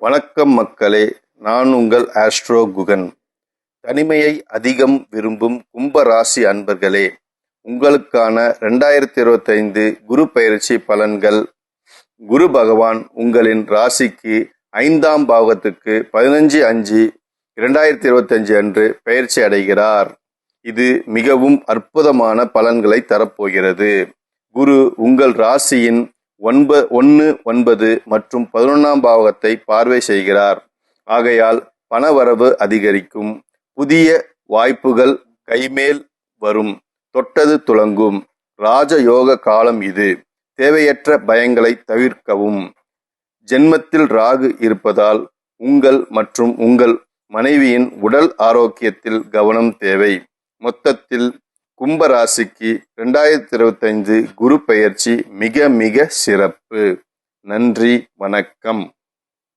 வணக்கம் மக்களே, நான் உங்கள் ஆஸ்ட்ரோ குகன். தனிமையை அதிகம் விரும்பும் கும்ப ராசி அன்பர்களே, உங்களுக்கான 2025 குரு பயிற்சி பலன்கள். குரு பகவான் உங்களின் ராசிக்கு 5ஆம் பாவத்துக்கு 15/5/2025 அன்று பயிற்சி அடைகிறார். இது மிகவும் அற்புதமான பலன்களை தரப்போகிறது. குரு உங்கள் ராசியின் 1, 9 மற்றும் 11ஆம் பாவத்தை பார்வை செய்கிறார். ஆகையால் பணவரவு அதிகரிக்கும், புதிய வாய்ப்புகள் கைமேல் வரும், தொட்டது துலங்கும் ராஜயோக காலம் இது. தேவையற்ற பயங்களை தவிர்க்கவும். ஜென்மத்தில் ராகு இருப்பதால் உங்கள் மற்றும் உங்கள் மனைவியின் உடல் ஆரோக்கியத்தில் கவனம் தேவை. மொத்தத்தில் கும்ப ராசிக்கு 2025 குரு பெயர்ச்சி மிக மிக சிறப்பு. நன்றி, வணக்கம்.